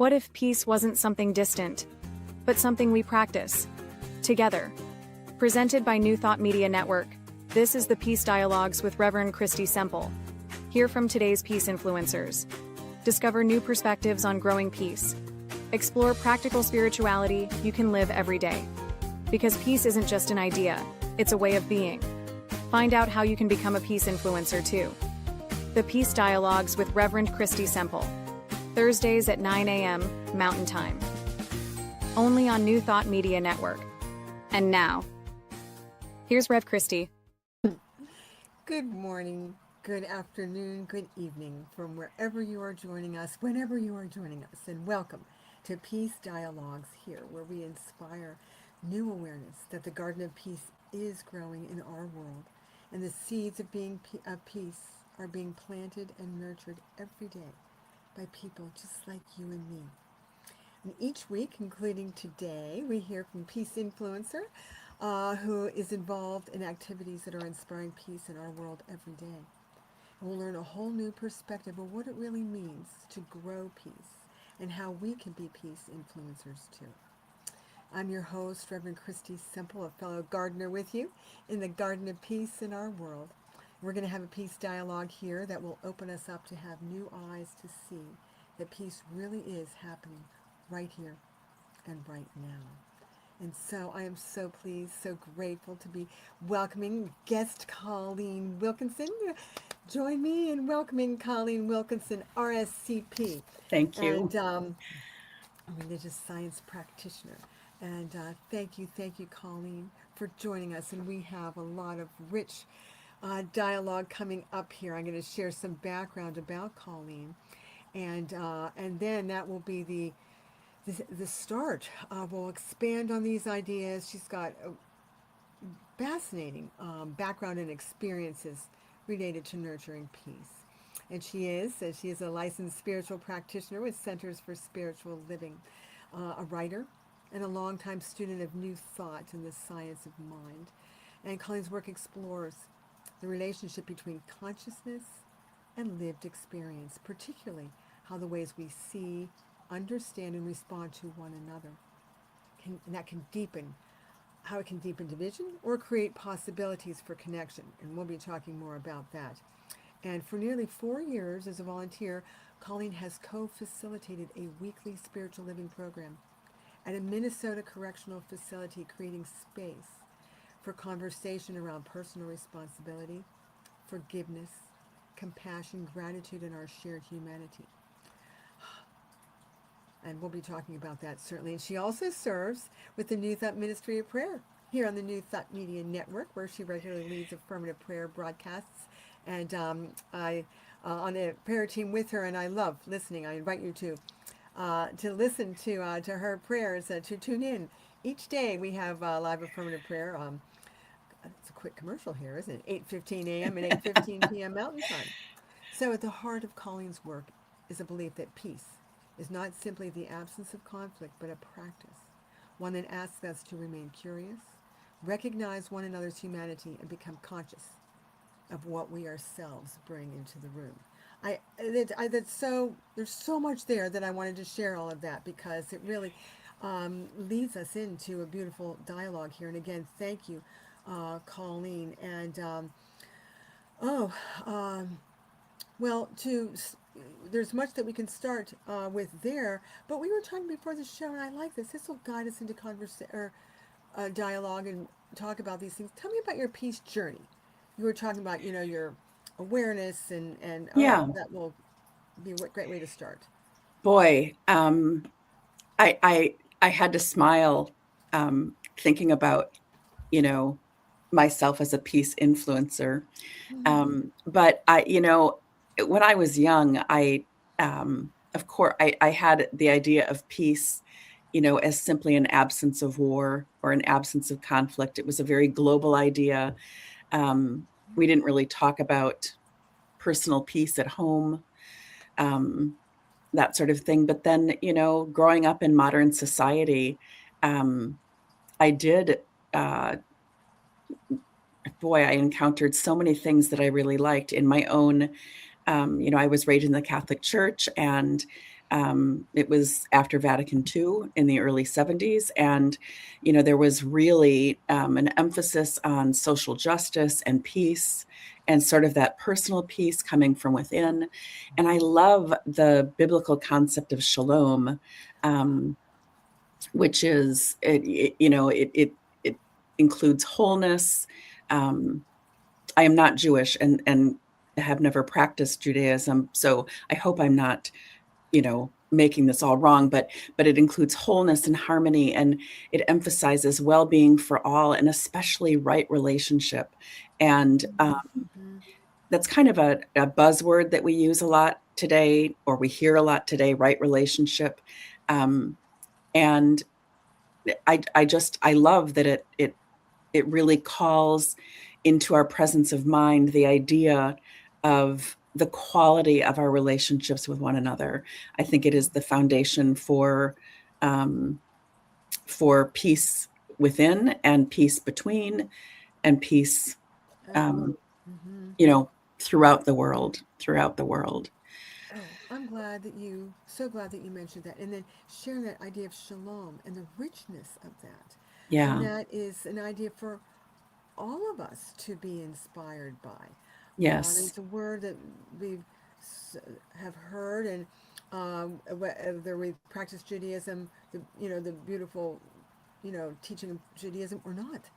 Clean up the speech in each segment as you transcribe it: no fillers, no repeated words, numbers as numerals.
What if peace wasn't something distant, but something we practice together? Presented by New Thought Media Network, this is the Peace Dialogues with Reverend Christy Semple. Hear from today's peace influencers. Discover new perspectives on growing peace. Explore practical spirituality you can live every day. Because peace isn't just an idea, it's a way of being. Find out how you can become a peace influencer too. The Peace Dialogues with Reverend Christy Semple. Thursdays at 9 a.m. Mountain Time. Only on New Thought Media Network. And now, here's Rev Christy. Good morning, good afternoon, good evening from wherever you are joining us, whenever you are joining us, and welcome to Peace Dialogues here, where we inspire new awareness that the Garden of Peace is growing in our world, and the seeds of peace are being planted and nurtured every day by people just like you and me. And each week, including today, we hear from Peace Influencer, who is involved in activities that are inspiring peace in our world every day. And we'll learn a whole new perspective of what it really means to grow peace and how we can be peace influencers too. I'm your host, Reverend Christy Semple, a fellow gardener with you in the Garden of Peace in our world. We're going to have a peace dialogue here that will open us up to have new eyes to see that peace really is happening right here and right now. And so I am so pleased, so grateful to be welcoming guest Colleen Wilkinson. Join me in welcoming Colleen Wilkinson, RScP. Thank you. And a religious science practitioner. And thank you, Colleen, for joining us. And we have a lot of rich dialogue coming up here. I'm going to share some background about Colleen, and then that will be the start. We'll expand on these ideas. She's got a fascinating background and experiences related to nurturing peace, and she is a licensed spiritual practitioner with Centers for Spiritual Living, a writer, and a longtime student of New Thought and the science of mind. And Colleen's work explores the relationship between consciousness and lived experience, particularly how the ways we see, understand, and respond to one another can deepen division or create possibilities for connection. And we'll be talking more about that. And for nearly 4 years as a volunteer, Colleen has co-facilitated a weekly spiritual living program at a Minnesota correctional facility, creating space for conversation around personal responsibility, forgiveness, compassion, gratitude, and our shared humanity. And we'll be talking about that certainly. And she also serves with the New Thought Ministry of Prayer here on the New Thought Media Network, where she regularly leads affirmative prayer broadcasts. And I on the prayer team with her, and I love listening. I invite you to listen to her prayers, to tune in. Each day we have live affirmative prayer. It's a quick commercial here, isn't it? 8:15 a.m. and 8:15 p.m. Mountain Time. So at the heart of Colleen's work is a belief that peace is not simply the absence of conflict, but a practice, one that asks us to remain curious, recognize one another's humanity, and become conscious of what we ourselves bring into the room. There's so much there that I wanted to share all of that, because it really leads us into a beautiful dialogue here. And again, thank you, Colleen. And there's much that we can start with there, but we were talking before the show, and I like this. This will guide us into dialogue and talk about these things. Tell me about your peace journey. You were talking about, your awareness, and that will be a great way to start. Boy, I had to smile thinking about, myself as a peace influencer. Mm-hmm. But when I was young, of course, I had the idea of peace, as simply an absence of war or an absence of conflict. It was a very global idea. We didn't really talk about personal peace at home, that sort of thing. But then, growing up in modern society, I did, I encountered so many things that I really liked in my own, I was raised in the Catholic Church, and It was after Vatican II in the early 70s. And, there was really an emphasis on social justice and peace and sort of that personal peace coming from within. And I love the biblical concept of shalom, which is, it includes wholeness. I am not Jewish and have never practiced Judaism, so I hope I'm not, making this all wrong, but it includes wholeness and harmony, and it emphasizes well-being for all, and especially right relationship. And that's kind of a buzzword that we use a lot today, or we hear a lot today, right relationship. And I love that it really calls into our presence of mind the idea of the quality of our relationships with one another. I think it is the foundation for peace within and peace between and peace, throughout the world. Oh, I'm so glad that you mentioned that. And then sharing that idea of shalom and the richness of that. Yeah. And that is an idea for all of us to be inspired by. Yes. It's a word that we have heard, and whether we practice Judaism, the beautiful, teaching of Judaism or not,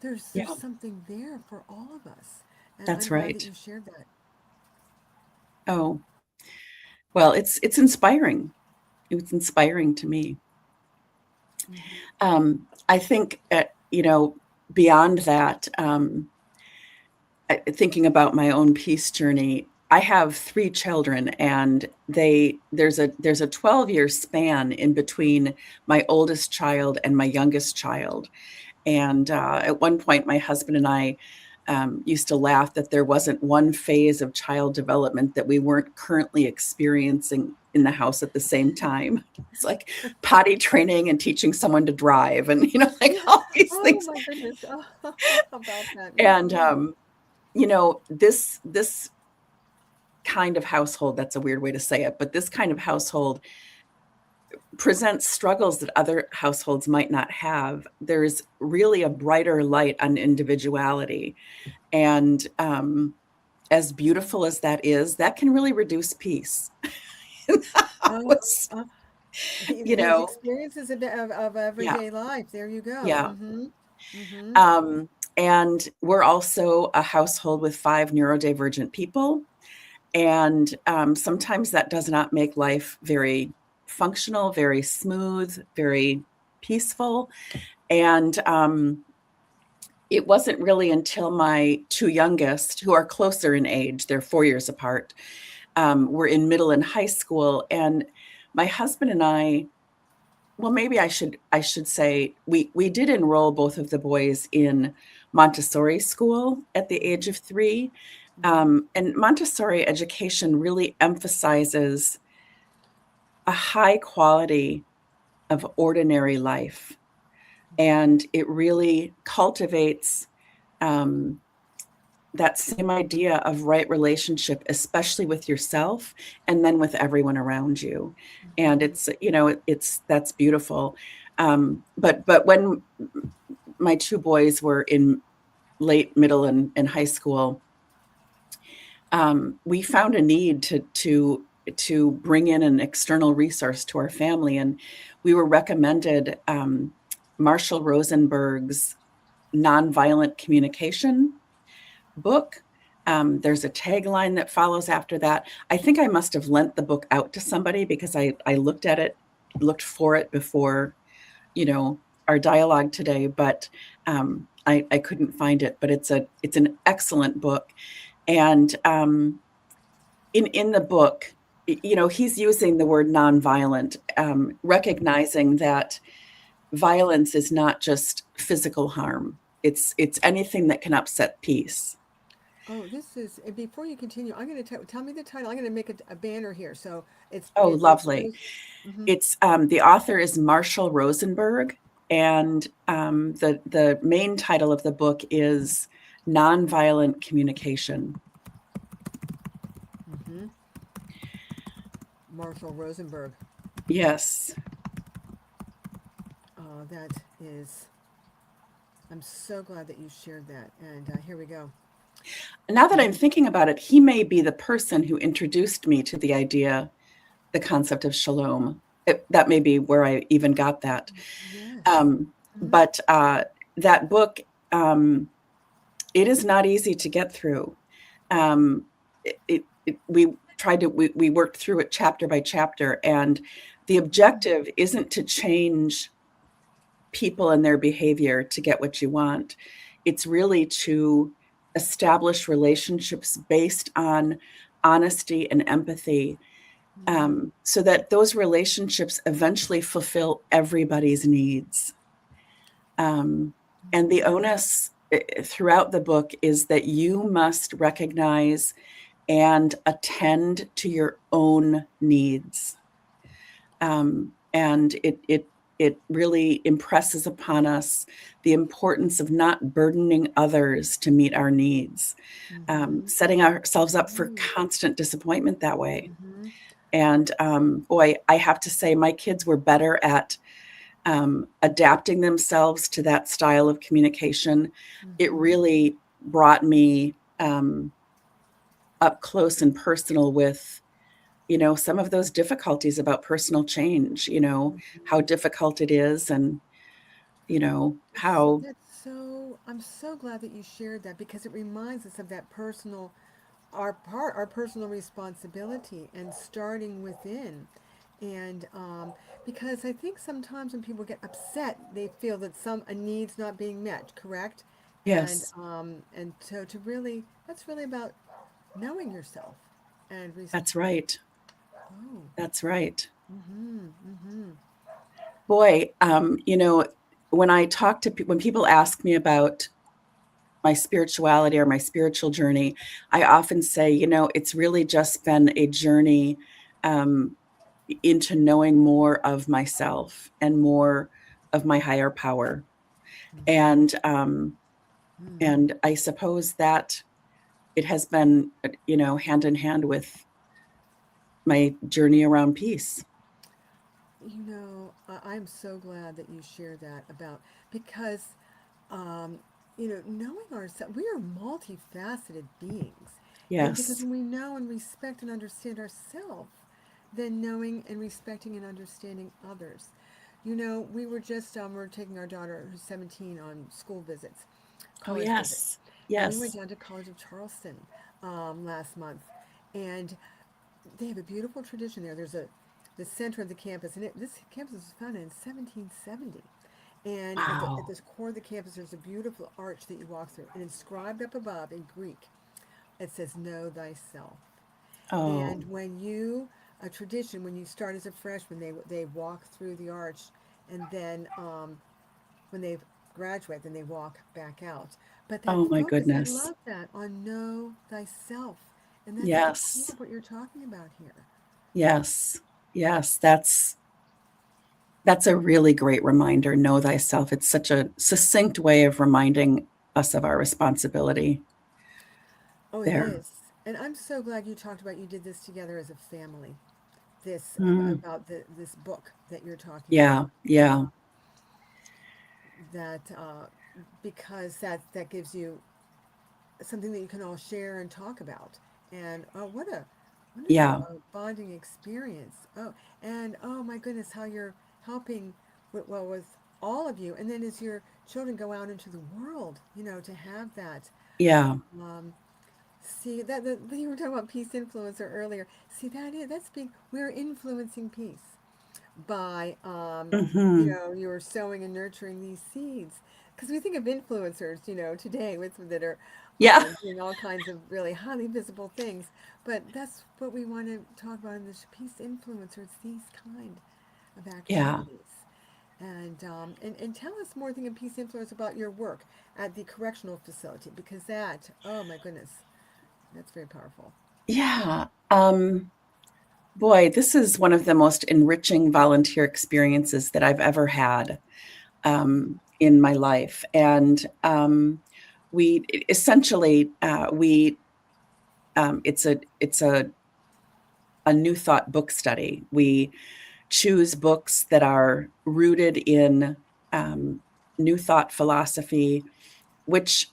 there's something there for all of us. And That's I'm glad right. that you shared that. Oh, well, it's inspiring. It was inspiring to me. I think, beyond that, thinking about my own peace journey, I have 3 children, and there's a 12-year span in between my oldest child and my youngest child. And at one point, my husband and I used to laugh that there wasn't one phase of child development that we weren't currently experiencing in the house at the same time. It's like potty training and teaching someone to drive, and all these things. Oh my goodness! About that. And this kind of household, that's a weird way to say it, but this kind of household presents struggles that other households might not have. There's really a brighter light on individuality. And as beautiful as that is, that can really reduce peace. Those experiences of everyday life. There you go. Yeah. And we're also a household with 5 neurodivergent people. And sometimes that does not make life very functional, very smooth, very peaceful. And it wasn't really until my 2 youngest, who are closer in age, they're 4 years apart, were in middle and high school. And my husband and I, well, maybe I should say, we did enroll both of the boys in Montessori school at the age of 3. And Montessori education really emphasizes a high quality of ordinary life. And it really cultivates that same idea of right relationship, especially with yourself and then with everyone around you. And that's beautiful. But when my 2 boys were in late, middle, and high school, we found a need to bring in an external resource to our family. And we were recommended Marshall Rosenberg's Nonviolent Communication book. There's a tagline that follows after that. I think I must have lent the book out to somebody, because I looked for it before, our dialogue today, but I couldn't find it. But it's an excellent book. And in the book, he's using the word nonviolent, recognizing that violence is not just physical harm. It's anything that can upset peace. Oh, this is, before you continue, I'm going to tell me the title. I'm going to make a banner here. So it's lovely. It's the author is Marshall Rosenberg, and the main title of the book is Nonviolent Communication. Marshall Rosenberg. Yes. That is, I'm so glad that you shared that. And here we go. Now that I'm thinking about it, he may be the person who introduced me to the idea, the concept of shalom. That may be where I even got that. Yes. But that book, it is not easy to get through. We worked through it chapter by chapter, and the objective isn't to change people and their behavior to get what you want. It's really to establish relationships based on honesty and empathy, so that those relationships eventually fulfill everybody's needs. And the onus throughout the book is that you must recognize and attend to your own needs. And it really impresses upon us the importance of not burdening others to meet our needs, setting ourselves up for constant disappointment that way. And boy, I have to say, my kids were better at adapting themselves to that style of communication. It really brought me up close and personal with, some of those difficulties about personal change, how difficult it is, and, how. That's so, I'm so glad that you shared that, because it reminds us of that personal, our personal responsibility and starting within. And because I think sometimes when people get upset, they feel that a need's not being met, correct? Yes, And so to really, that's really about knowing yourself and that's right. oh, That's right. mm-hmm, mm-hmm. Boy, when I talk to people, when people ask me about my spirituality or my spiritual journey, I often say, it's really just been a journey um, into knowing more of myself and more of my higher power. And I suppose that it has been, hand in hand with my journey around peace. I'm so glad that you shared that about, because um, knowing ourselves, we are multifaceted beings. And because Yes. when we know and respect and understand ourselves, then knowing and respecting and understanding others. We were just, we're taking our daughter, who's 17, on school visits, Oh, college visits. yes. And we went Yes. down to College of Charleston last month. And they have a beautiful tradition there. There's the center of the campus, and this campus was founded in 1770. And at Wow. this core of the campus, there's a beautiful arch that you walk through, and inscribed up above in Greek, it says "Know thyself." Oh, And a tradition, when you start as a freshman, they walk through the arch, and then when they graduate, then they walk back out. But that oh my focus, I goodness. love that, on know thyself, and that's at the core Yes. of what you're talking about here. Yes. Yes. That's a really great reminder. Know thyself. It's such a succinct way of reminding us of our responsibility Oh, it there. is. And I'm so glad you did this together as a family. This Mm. about this book that you're talking Yeah. about. Yeah. That because that gives you something that you can all share and talk about. And what a wonderful Yeah. bonding experience. Oh, and oh my goodness, how you're helping with all of you. And then as your children go out into the world, to have that. Yeah. Um, See you were talking about peace influencer earlier. See, that's being, we're influencing peace by Hmm. you're sowing and nurturing these seeds. Because we think of influencers, today that are Yeah. doing all kinds of really highly visible things, but that's what we want to talk about in this peace influencer. It's these kind of Yeah. activities. And tell us more thing in peace influence about your work at the correctional facility, because that, oh my goodness, that's very powerful. Yeah. Boy, this is one of the most enriching volunteer experiences that I've ever had in my life. And we essentially we it's a a New Thought book study. We choose books that are rooted in New Thought philosophy, which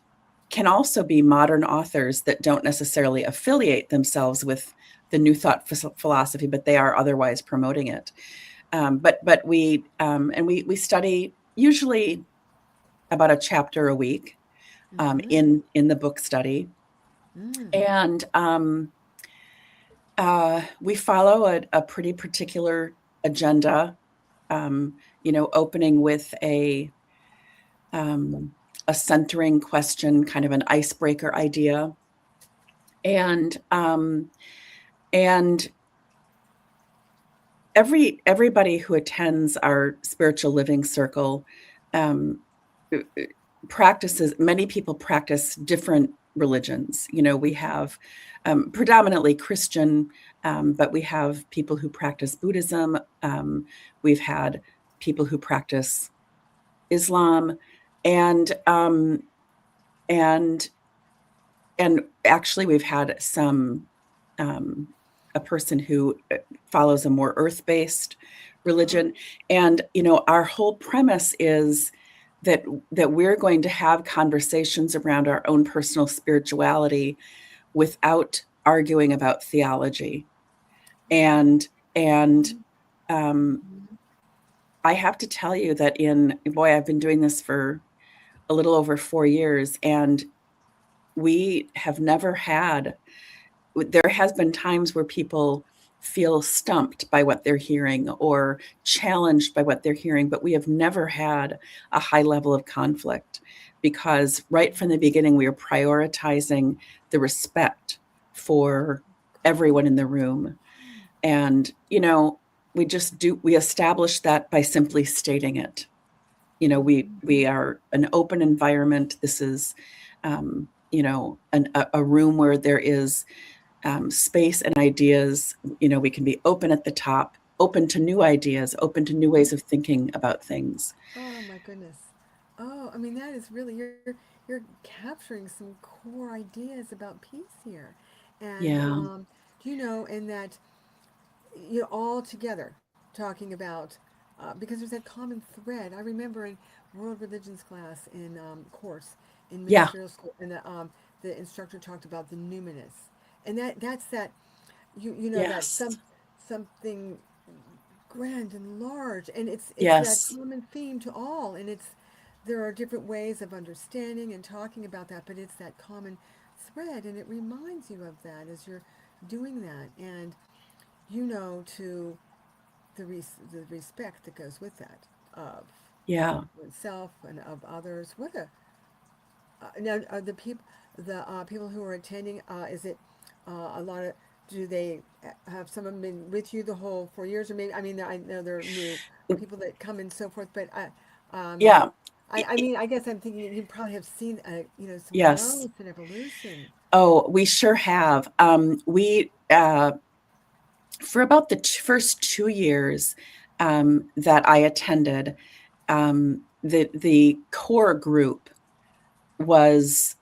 can also be modern authors that don't necessarily affiliate themselves with the New Thought philosophy, but they are otherwise promoting it. But we study usually about a chapter a week in the book study, and we follow a pretty particular agenda. Opening with a centering question, kind of an icebreaker idea, and everybody who attends our spiritual living circle practices. Many people practice different religions. We have predominantly Christian, but we have people who practice Buddhism. We've had people who practice Islam, and actually we've had some a person who follows a more earth-based religion. And our whole premise is that we're going to have conversations around our own personal spirituality without arguing about theology. And I have to tell you that I've been doing this for a little over 4 years, and we have never had, there has been times where people feel stumped by what they're hearing or challenged by what they're hearing, but we have never had a high level of conflict, because right from the beginning, we are prioritizing the respect for everyone in the room. And, we establish that by simply stating it. We are an open environment. This is, a room where there is space and ideas. We can be open at the top, open to new ideas, open to new ways of thinking about things. Oh my goodness. Oh, I mean, that is really, you're capturing some core ideas about peace here. And Yeah. and that all together talking about, because there's that common thread. I remember in world religions class in course in Yeah. ministerial school, and the instructor talked about the numinous, and that's that that Yes. something grand and large, and it's that Yes. common theme to all, and there are different ways of understanding and talking about that, but it's that common thread, and it reminds you of that as you're doing that, and to the respect that goes with that, of Yeah. oneself and of others. What a now are the people who are attending, is it a lot of, do they have someone been with you the whole 4 years, or maybe, I mean, I know there are new people that come and so forth, but Yeah. I mean, I guess I'm thinking you probably have seen some Yes. growth and evolution. Oh, we sure have. We for about the first 2 years that I attended, the core group was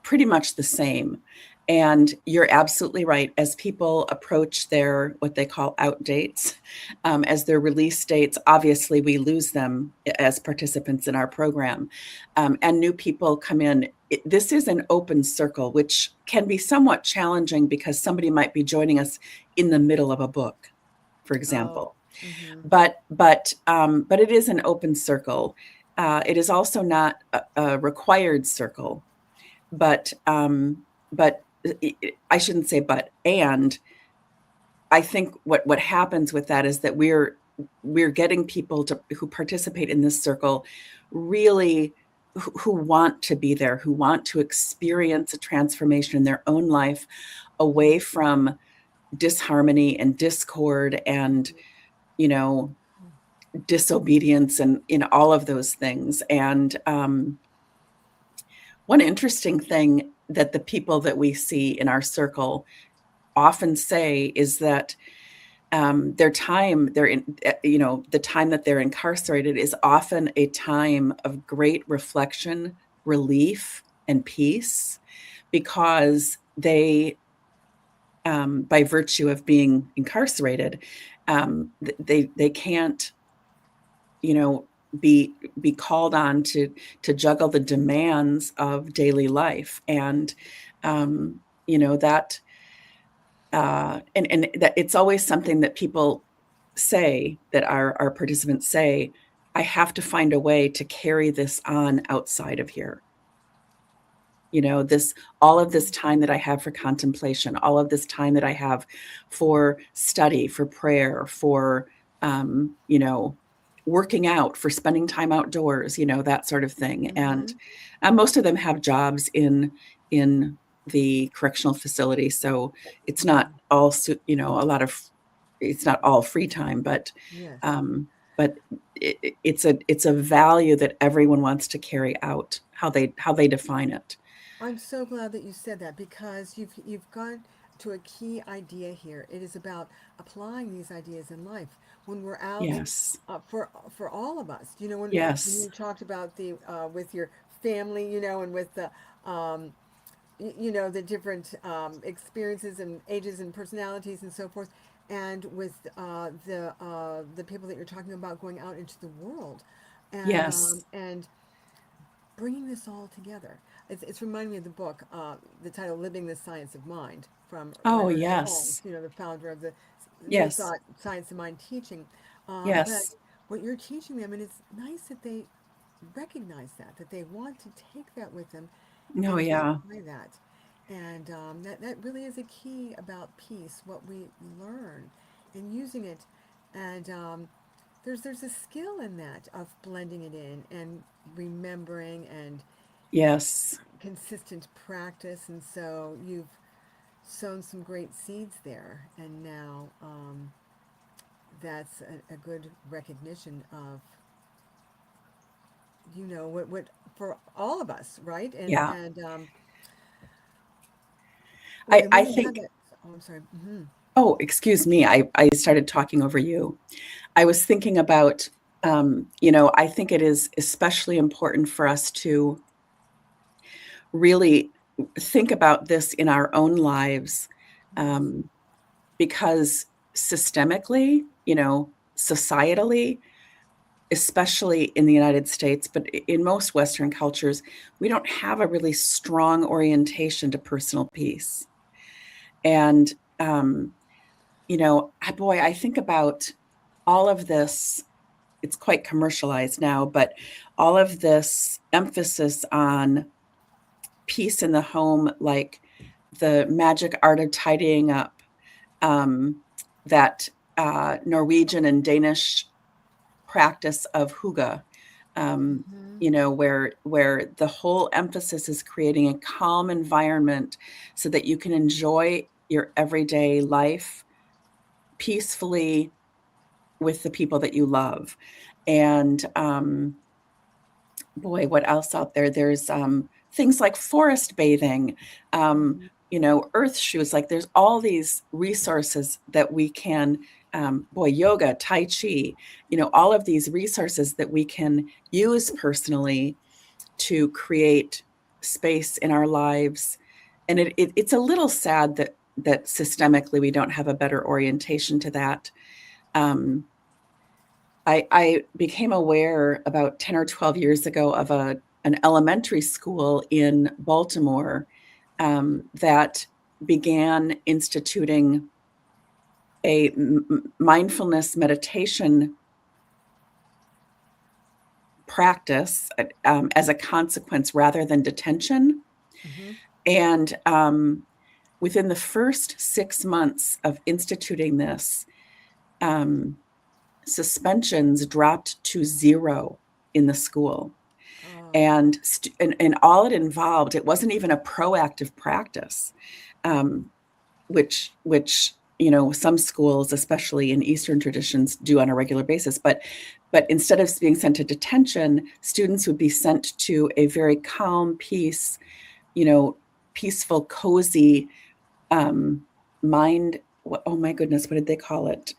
pretty much the same. And you're absolutely right. As people approach their, what they call out dates, as their release dates, obviously we lose them as participants in our program. And new people come in. This is an open circle, which can be somewhat challenging because somebody might be joining us in the middle of a book, for example. Oh. Mm-hmm. But it is an open circle. It is also not a required circle, but I shouldn't say but, and I think what happens with that is that we're getting people who participate in this circle really who want to be there, who want to experience a transformation in their own life away from disharmony and discord and disobedience and all of those things. And one interesting thing that the people that we see in our circle often say is that the time that they're incarcerated is often a time of great reflection, relief, and peace, because they by virtue of being incarcerated, they can't, be called on to juggle the demands of daily life, and that and that it's always something that people say, that our participants say, I have to find a way to carry this on outside of here. All of this time that I have for contemplation, all of this time that I have for study, for prayer, for, working out, for spending time outdoors, that sort of thing. And most of them have jobs in the correctional facility. So it's not all, it's not all free time, but, Yes. it's a value that everyone wants to carry out, how they define it. I'm so glad that you said that, because you've gone to a key idea here. It is about applying these ideas in life when we're out. Yes. For all of us, when Yes. you talked about the with your family, and with the the different experiences and ages and personalities and so forth, and with the people that you're talking about going out into the world, Yes. and bringing this all together. It's reminding me of the book, the title "Living the Science of Mind" from Oh, Reverend yes. Holmes, the founder of the New Yes. Thought Science of Mind teaching. But Yes. what you're teaching them, and it's nice that they recognize that they want to take that with them Oh, and to yeah. apply that. And that really is a key about peace, what we learn in using it. And there's a skill in that, of blending it in and remembering, and Yes. consistent practice. And so you've sown some great seeds there, and now that's a good recognition of what for all of us, right? Yeah. And I when we have think, it. Oh, I'm sorry. oh, excuse me. I started talking over you. I was thinking about, I think it is especially important for us to really think about this in our own lives, because systemically, societally, especially in the United States, but in most Western cultures, we don't have a really strong orientation to personal peace. And, boy, I think about all of this. It's quite commercialized now, but all of this emphasis on peace in the home, like the magic art of tidying up, that Norwegian and Danish practice of hygge, where the whole emphasis is creating a calm environment so that you can enjoy your everyday life peacefully with the people that you love. And boy, what else out there? There's things like forest bathing, earth shoes. Like, there's all these resources that we can, yoga, Tai Chi, all of these resources that we can use personally to create space in our lives. And it's a little sad that systemically we don't have a better orientation to that. I became aware about 10 or 12 years ago of an elementary school in Baltimore that began instituting a mindfulness meditation practice as a consequence rather than detention. And within the first 6 months of instituting this, suspensions dropped to 0 in the school. And all it involved, it wasn't even a proactive practice, which some schools, especially in Eastern traditions, do on a regular basis. But instead of being sent to detention, students would be sent to a very calm, peaceful, cozy mind. Oh my goodness, what did they call it?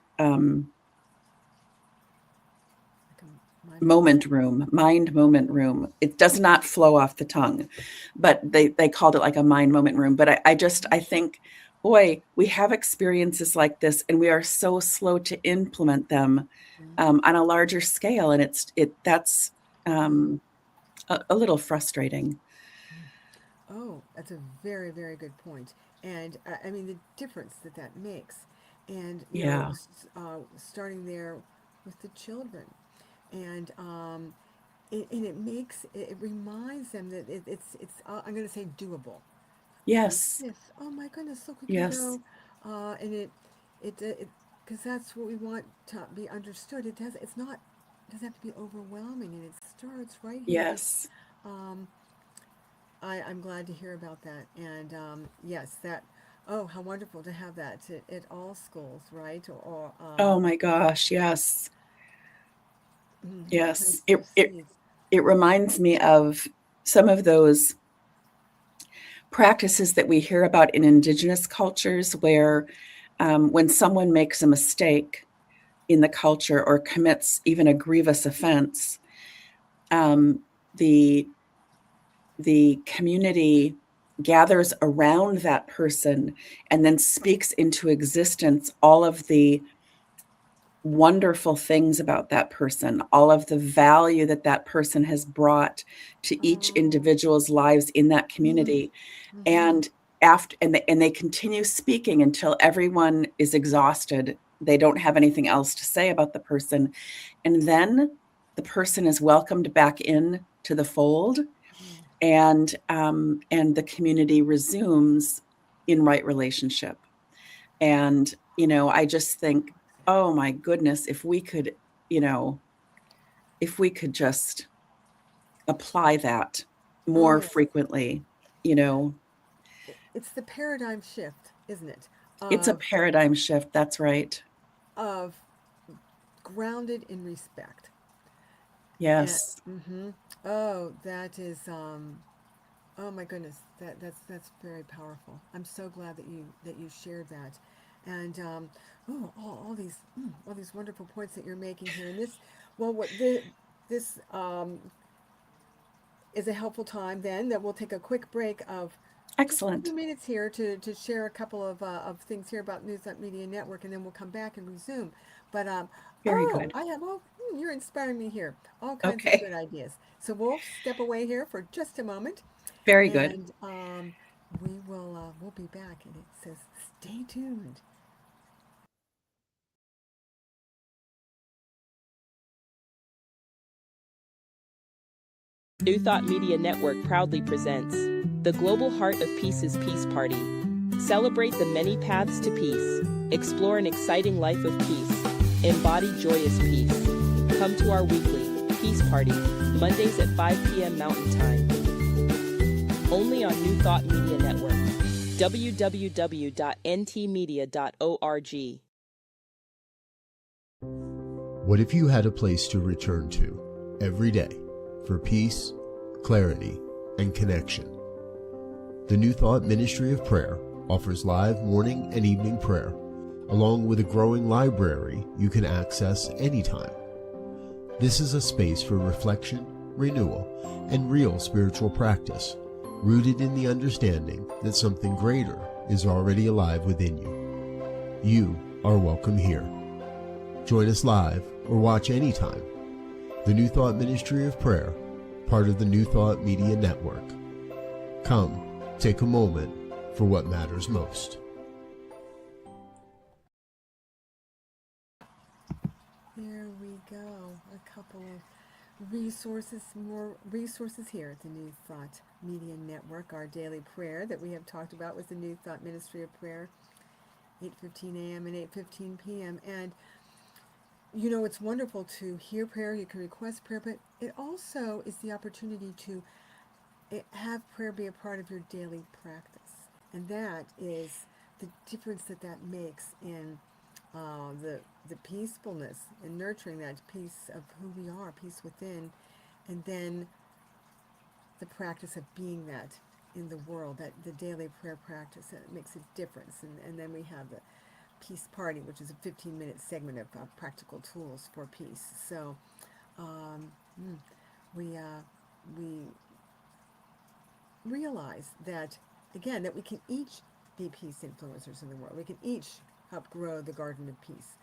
Mind moment room. It does not flow off the tongue, but they called it like a mind moment room. But I think boy, we have experiences like this, and we are so slow to implement them on a larger scale, and that's um, a little frustrating. Oh, that's a very, very good point. And I mean, the difference that that makes. And, Yeah. starting there with the children. And it makes, it reminds them that I'm going to say doable. Do Yes. this. Oh my goodness, look, we can Yes. go. And because that's what we want to be understood. It doesn't have to be overwhelming. And it starts right here. Yes. Um, I'm glad to hear about that. And yes, oh, how wonderful to have that at all schools, right? Oh my gosh. Yes. Plant Yes. those seeds. It reminds me of some of those practices that we hear about in indigenous cultures where when someone makes a mistake in the culture or commits even a grievous offense, um, the the community gathers around that person and then speaks into existence all of the wonderful things about that person, all of the value that that person has brought to each Oh, individual's lives in that mm, community. mm-hmm. And they continue speaking until everyone is exhausted. They don't have anything else to say about the person. And then the person is welcomed back in to the fold, and the community resumes in right relationship. And I just think, oh my goodness, you know, if we could just apply that Oh, more yes. frequently, you know, It's the paradigm shift, isn't it? it's a Of paradigm shift. That's right. of grounded in respect. And Yes. oh, that is oh my goodness, that's very powerful. I'm so glad that you shared that, and oh, all these wonderful points that you're making here. And this is a helpful time then that we'll take a quick break of just a few Excellent. minutes here to share a couple of things here about News Up Media Network, and then we'll come back and resume. But Very good. you're inspiring me here. All kinds of Okay. good ideas. So we'll step away here for just a moment, Very good. and we'll be back. And it says stay tuned. New Thought Media Network proudly presents The Global Heart of Peace's Peace Party. Celebrate the many paths to peace. Explore an exciting life of peace. Embody joyous peace. Come to our weekly Peace Party, Mondays at 5 p.m. Mountain Time. Only on New Thought Media Network. www.ntmedia.org. What if you had a place to return to every day for peace, clarity, and connection? The New Thought Ministry of Prayer offers live morning and evening prayer, along with a growing library you can access anytime. This is a space for reflection, renewal, and real spiritual practice, rooted in the understanding that something greater is already alive within you. You are welcome here. Join us live or watch anytime. The New Thought Ministry of Prayer, part of the New Thought Media Network. Come, take a moment for what matters most. There we go. A couple of more resources here at the New Thought Media Network. Our daily prayer that we have talked about was the New Thought Ministry of Prayer, 8:15 a.m. and 8:15 p.m. And it's wonderful to hear prayer. You can request prayer, but it also is the opportunity to have prayer be a part of your daily practice, and that is the difference that makes in the peacefulness and nurturing that peace of who we are, peace within, and then the practice of being that in the world, that the daily prayer practice that makes a difference. And then we have the Peace Party, which is a 15-minute segment of practical tools for peace. So um, we we realize that, again, that we can each be peace influencers in the world. We can each help grow the garden of peace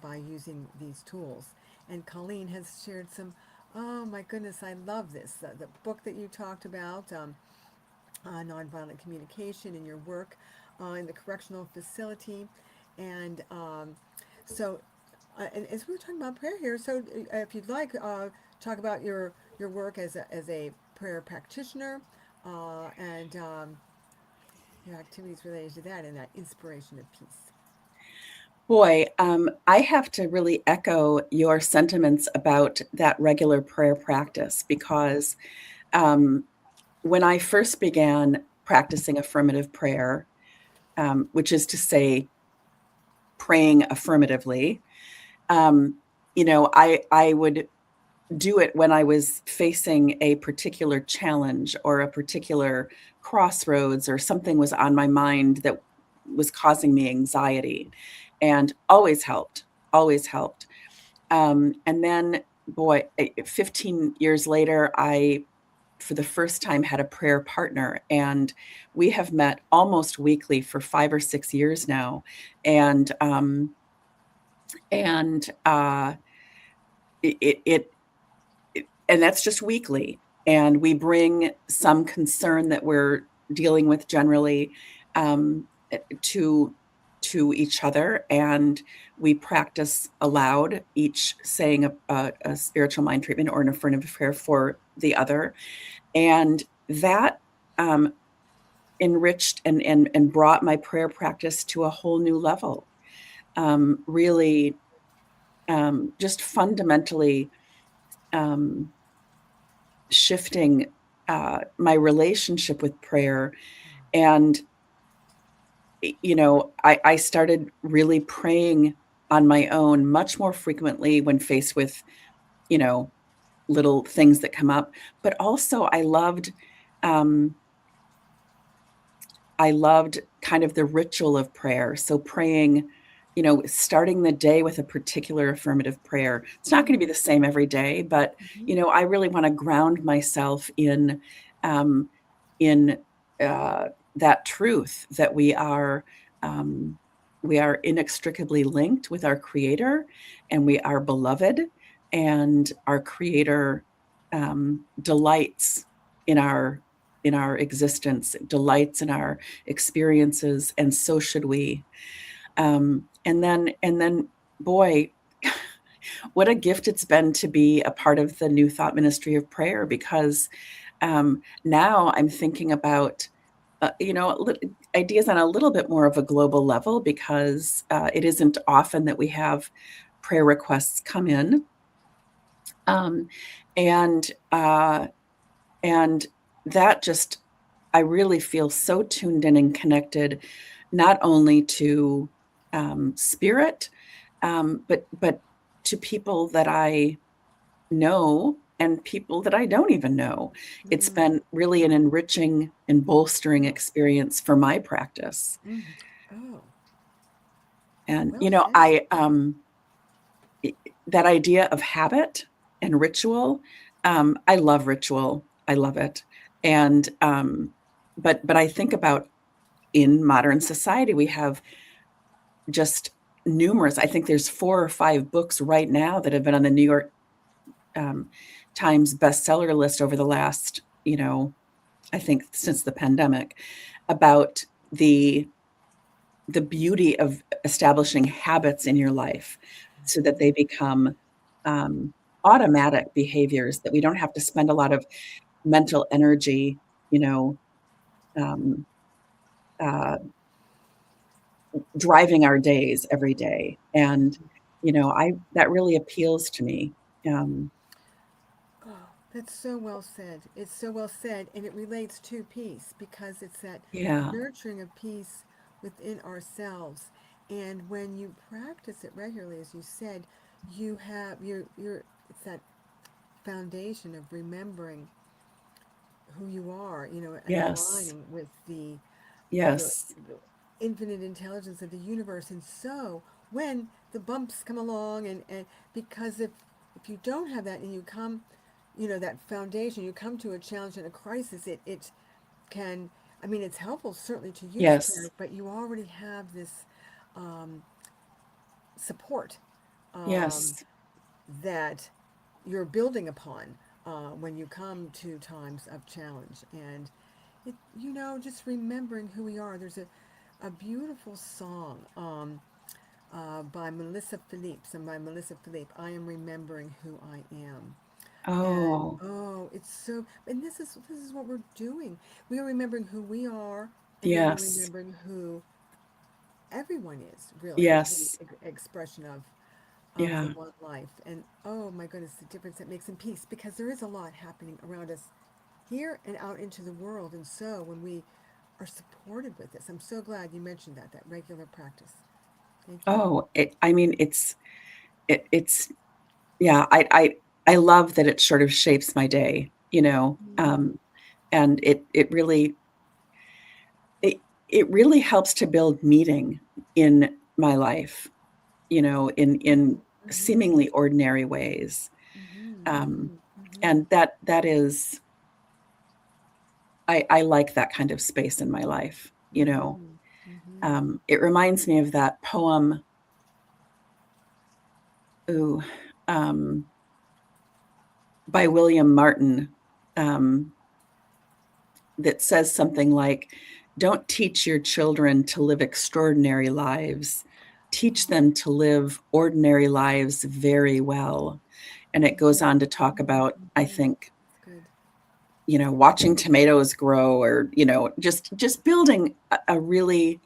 by using these tools. And Colleen has shared some, oh my goodness, I love this. The book that you talked about, nonviolent communication in your work in the correctional facility. And so, and as we were talking about prayer here, so if you'd like, talk about your work as a prayer practitioner and your activities related to that and that inspiration of peace. Boy, I have to really echo your sentiments about that regular prayer practice because when I first began practicing affirmative prayer, which is to say, praying affirmatively, I would do it when I was facing a particular challenge or a particular crossroads or something was on my mind that was causing me anxiety, and always helped, always helped. And then, boy, 15 years later, I, for the first time, had a prayer partner, and we have met almost weekly for 5 or 6 years now, and and it, it and that's just weekly. And we bring some concern that we're dealing with generally to each other, and we practice aloud, each saying a spiritual mind treatment or an affirmative prayer for the other, and that enriched and brought my prayer practice to a whole new level. Really, just fundamentally shifting my relationship with prayer. And, I started really praying on my own much more frequently when faced with, little things that come up. But also um, I loved kind of the ritual of prayer. So praying, starting the day with a particular affirmative prayer. It's not going to be the same every day, but I really want to ground myself um, in that truth that we are inextricably linked with our Creator, and we are beloved, and our Creator delights in our existence, delights in our experiences, and so should we. And then, boy, what a gift it's been to be a part of the New Thought Ministry of Prayer, because now I'm thinking about, ideas on a little bit more of a global level, because it isn't often that we have prayer requests come in. And that just, I really feel so tuned in and connected, not only to spirit, but to people that I know and people that I don't even know. It's been really an enriching and bolstering experience for my practice. Oh, And, well said. that idea of habit and ritual, I love ritual. I love it. And, but I think about, in modern society, we have just numerous, I think there's 4 or 5 books right now that have been on the New York Times bestseller list over the last, I think since the pandemic, about the beauty of establishing habits in your life so that they become automatic behaviors, that we don't have to spend a lot of mental energy, um, uh, driving our days every day. And, that really appeals to me. Oh, that's so well said. It's so well said, and it relates to peace because it's that Yeah. nurturing of peace within ourselves. And when you practice it regularly, as you said, you have your it's that foundation of remembering who you are, and Yes. aligning with the Yes. infinite intelligence of the universe. And so when the bumps come along, and because if you don't have that and you come, that foundation, you come to a challenge and a crisis, it can I mean, it's helpful certainly to use prayer, Yes. but you already have this um, support um, Yes. that you're building upon when you come to times of challenge. And just remembering who we are. There's a beautiful song by Melissa Philippe, sung by Melissa Philippe. I am remembering who I am. And Oh, oh, it's so, and this is what we're doing. We are remembering who we are, and then we're yes. remembering who everyone is, really, the Yes. expression of the Yeah. one life. And oh my goodness, the difference it makes in peace, because there is a lot happening around us here and out into the world. And so when we are supported with this, I'm so glad you mentioned that regular practice. Thank you. Oh, I mean, it's, yeah, I love that it sort of shapes my day, Mm, and it, it really helps to build meaning in my life, in mm-hmm, seemingly ordinary ways. mm-hmm, Um, mm-hmm, mm-hmm, and that is, I like that kind of space in my life, mm-hmm, mm-hmm. It reminds me of that poem, ooh, um, by William Martin, um, that says something like, "Don't teach your children to live extraordinary lives. Teach Oh, them to live ordinary lives very well." And it goes on to talk mm-hmm, about, I mm-hmm. think, That's good. watching tomatoes grow, or, just building a really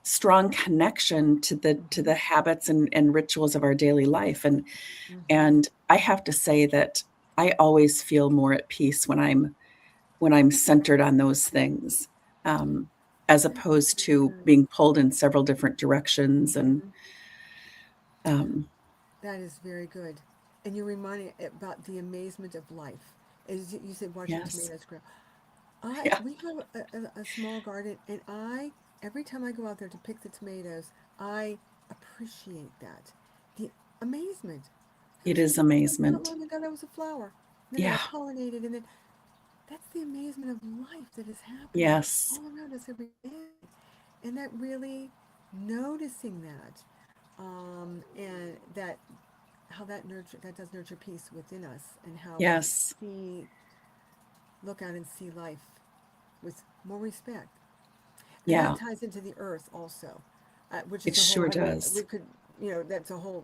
strong connection to the Mm-hmm, habits and rituals of our daily life. And mm-hmm. and I have to say that I always feel more at peace when I'm centered on those things, um, as That is opposed very to good. being pulled in several different directions. And Mm-hmm. um, That is very good. And you're reminding about the amazement of life. As you said, watching yes, tomatoes grow. yeah, We have a small garden, and every time I go out there to pick the tomatoes, I appreciate that. The amazement. it There's is just not amazement. long ago that was a flower. Then I Yeah, pollinated, and then that's the amazement of life that is happening yes, all around us every day. And that really noticing that, and that how that does nurture peace within us, and how we yes, look out and see life with more respect. And that yeah, ties into the earth also, which it is a whole, sure I mean, we does. could, that's a whole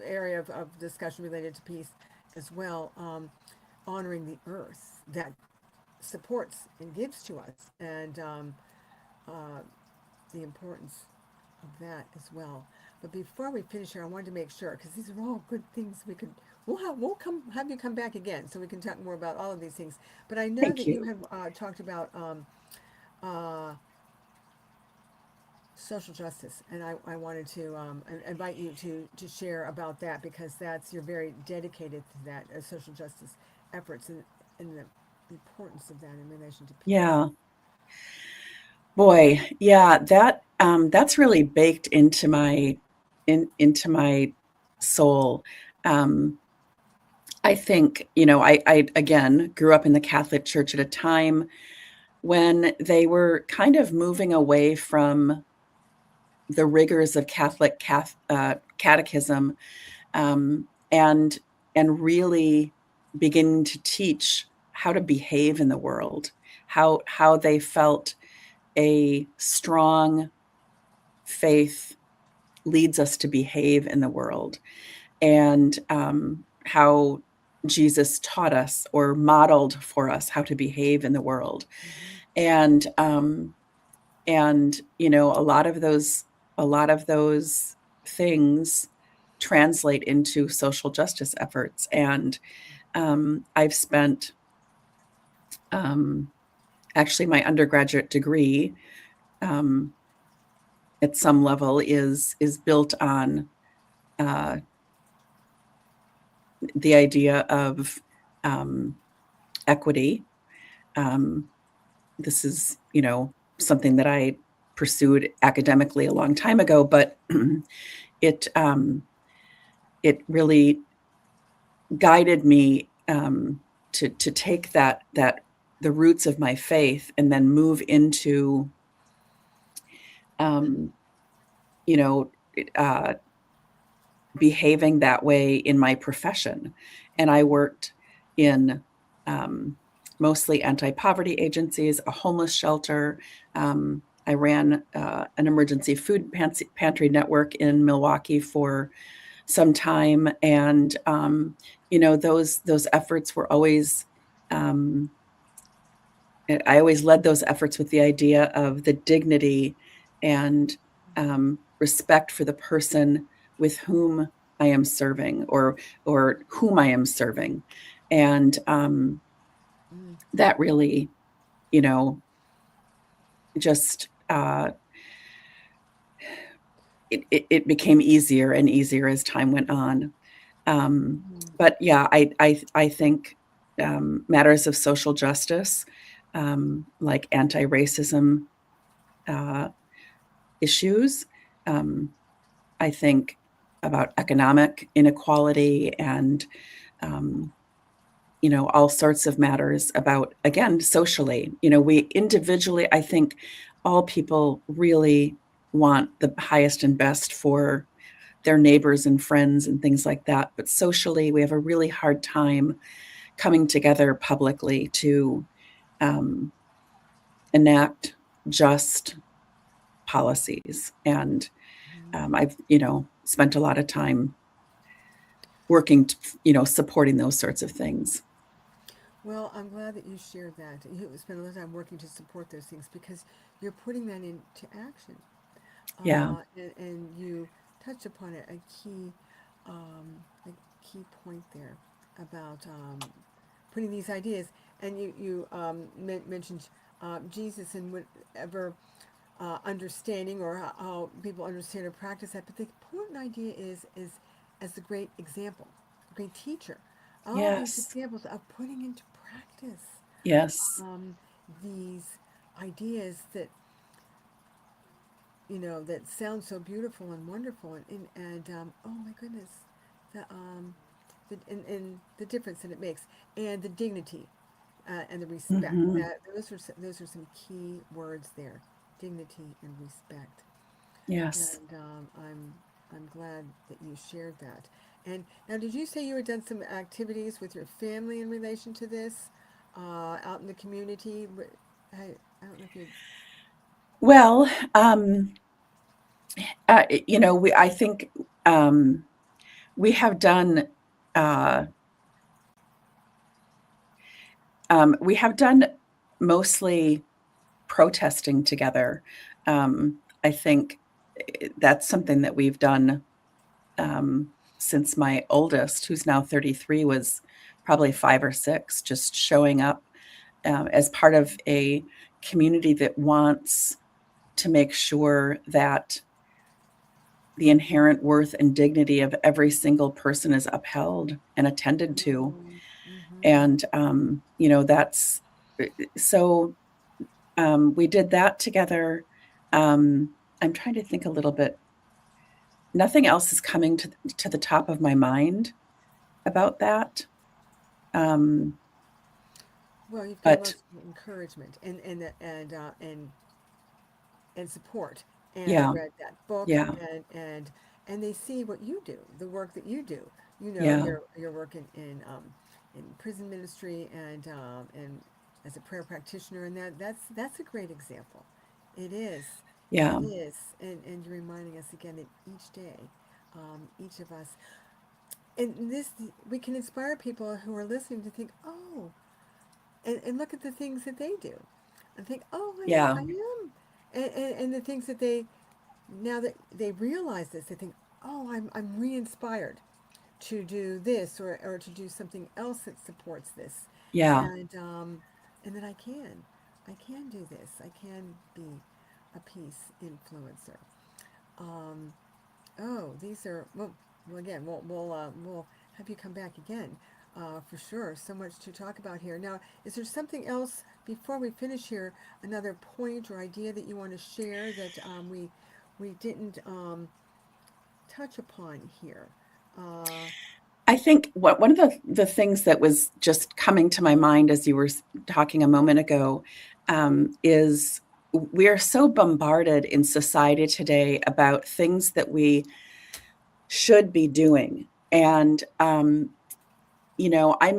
area of discussion related to peace as well. Honoring the earth that supports and gives to us, and uh, the importance of that as well. But before we finish here, I wanted to make sure, because these are all good things we'll have you come back again so we can talk more about all of these things. But I know Thank that you you. have talked about uh, social justice, and I wanted to invite you to share about that, because you're very dedicated to that, social justice efforts, and the importance of that in relation to peace. Yeah, boy, yeah, that's really baked into my soul. Um, I think, I again grew up in the Catholic Church at a time when they were kind of moving away from the rigors of catechism, and really beginning to teach how to behave in the world, how they felt a strong faith leads us to behave in the world, and how Jesus taught us or modeled for us how to behave in the world. Mm-hmm. And a lot of those things translate into social justice efforts. And I've spent, um, actually, my undergraduate degree, um, at some level, is built on uh, the idea of equity. Um, this is, something that I pursued academically a long time ago, but it it really guided me, to take that the roots of my faith and then move into, you know, behaving that way in my profession. And I worked in mostly anti-poverty agencies, a homeless shelter. I ran an emergency food pantry network in Milwaukee for some time, and those efforts were always. I always led those efforts with the idea of the dignity and respect for the person with whom I am serving, or whom I am serving, and that really, just it became easier and easier as time went on. But yeah, I think matters of social justice, like anti-racism issues. I think about economic inequality and, all sorts of matters about, again, socially. We individually, I think all people really want the highest and best for their neighbors and friends and things like that. But socially, we have a really hard time coming together publicly to enact just policies. And I've, spent a lot of time working, supporting those sorts of things. Well, I'm glad that you shared that. You spent a lot of time working to support those things because you're putting that into action. Yeah. And you touched upon a key point there about putting these ideas. And you mentioned Jesus and whatever understanding or how people understand or practice that. But the important idea is as the great example, the great teacher. All these Yes. examples of putting into practice Yes. these ideas that that sound so beautiful and wonderful, and oh my goodness, and the difference that it makes, and the dignity and the respect. Mm-hmm. That those are some key words there: dignity and respect. Yes. And I'm glad that you shared that. And now, did you say you had done some activities with your family in relation to this out in the community? I don't know if you. Well, I think we have done uh, mostly protesting together. I think that's something that we've done since my oldest, who's now 33, was probably 5 or 6, just showing up as part of a community that wants to make sure that the inherent worth and dignity of every single person is upheld and attended to. And, that's so we did that together. I'm trying to think a little bit. Nothing else is coming to the top of my mind about that. Well, you've got But lots of encouragement and support. And I yeah, read that book, yeah, and they see what you do, the work that you do. yeah, Your work in prison ministry and as a prayer practitioner, and that's a great example. It is, yeah, it is, and you're reminding us again that each day, each of us, and this we can inspire people who are listening to think, oh, and look at the things that they do, and think, oh, yeah, I am, and the things that now that they realize this, they think, oh, I'm re-inspired to do this or to do something else that supports this, yeah, and that I can do this. I can be a peace influencer. Um, oh, these are well again. We'll have you come back again for sure. So much to talk about here. Now, is there something else before we finish here? Another point or idea that you want to share that we didn't touch upon here? I think one of the things that was just coming to my mind as you were talking a moment ago is we are so bombarded in society today about things that we should be doing. And, I'm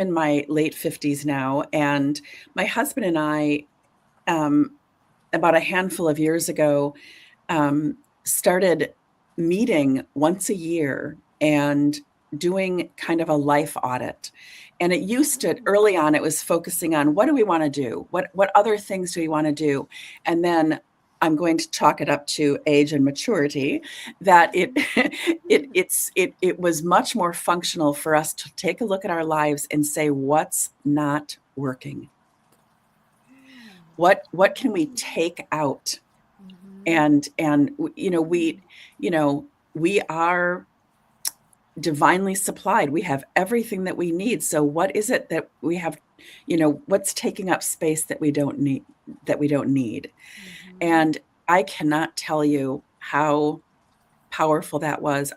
in my late 50s now, and my husband and I, about a handful of years ago, started meeting once a year and doing kind of a life audit. And it used to, early on, it was focusing on what do we want to do? What other things do we want to do? And then I'm going to chalk it up to age and maturity, that it was much more functional for us to take a look at our lives and say, what's not working? What can we take out? And we are divinely supplied. We have everything that we need. So what is it that we have, what's taking up space that we don't need? And I cannot tell you how powerful that was.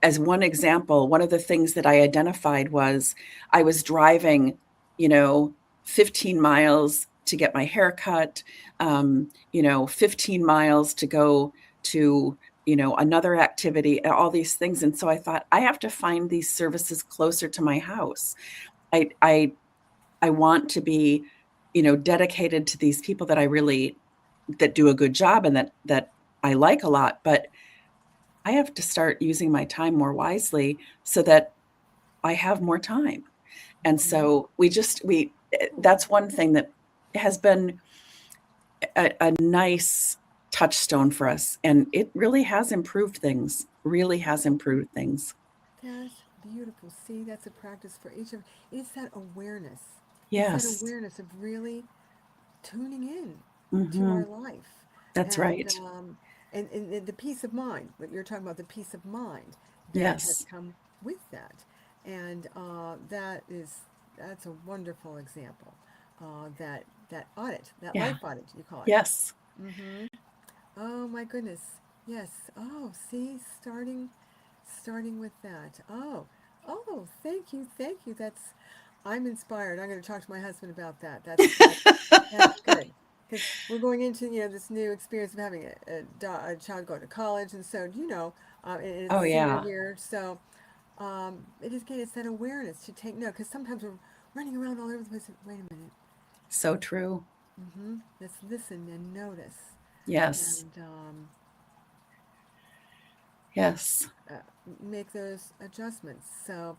As one example, one of the things that I identified was I was driving, 15 miles to get my hair cut, 15 miles to go to, another activity, all these things. And so I thought, I have to find these services closer to my house. I want to be, dedicated to these people that do a good job and that I like a lot, but I have to start using my time more wisely so that I have more time. And so that's one thing that has been a nice touchstone for us. And it really has improved things, That's beautiful. See, that's a practice for each of us. It's that awareness. Yes. It's that awareness of really tuning in to Mhm. our life. That's right. And the peace of mind, what you're talking about, the peace of mind that has Yes. come with that. And that's a wonderful example. That audit, that Yeah. life audit, you call it. Yes. Mm-hmm. Oh my goodness. Yes. Oh, see, starting with that. Oh, thank you. I'm inspired. I'm going to talk to my husband about that. That's good. Because we're going into, this new experience of having a child go to college. And so, and it's Oh, senior yeah. year. So, it's that awareness to take note. Because sometimes we're running around all over the place. Wait a minute. So true. Let's listen and notice. Yes. And Yes. make those adjustments. So,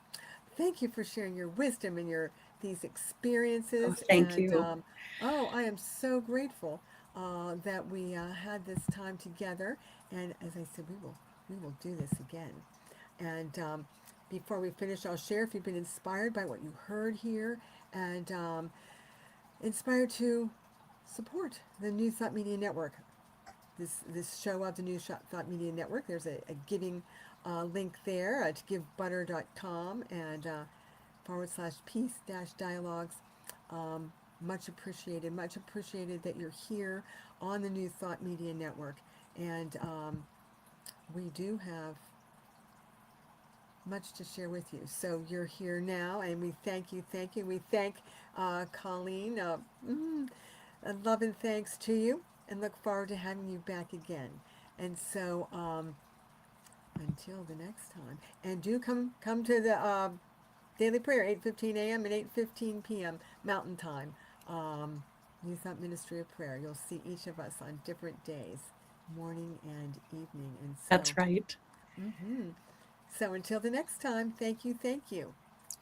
thank you for sharing your wisdom and these experiences. Oh, thank And you. I am so grateful that we had this time together. And as I said, we will do this again. And before we finish, I'll share if you've been inspired by what you heard here and inspired to support the New Thought Media Network. This show of the New Thought Media Network. There's a giving link there at givebutter.com and /peace-dialogues. Much appreciated that you're here on the New Thought Media Network. And we do have much to share with you. So you're here now, and we thank you. We thank Colleen. Love and thanks to you, and look forward to having you back again. And so until the next time, and do come to the daily prayer, 8:15 a.m. and 8:15 p.m. Mountain Time. New Thought Ministry of Prayer. You'll see each of us on different days, morning and evening. And so, That's right. Mm-hmm. So until the next time, thank you.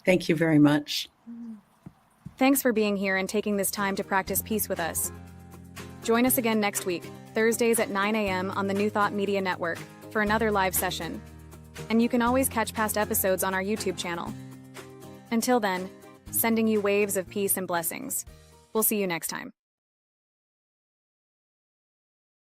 Thank you very much. Thanks for being here and taking this time to practice peace with us. Join us again next week, Thursdays at 9 a.m. on the New Thought Media Network for another live session. And you can always catch past episodes on our YouTube channel. Until then, sending you waves of peace and blessings. We'll see you next time.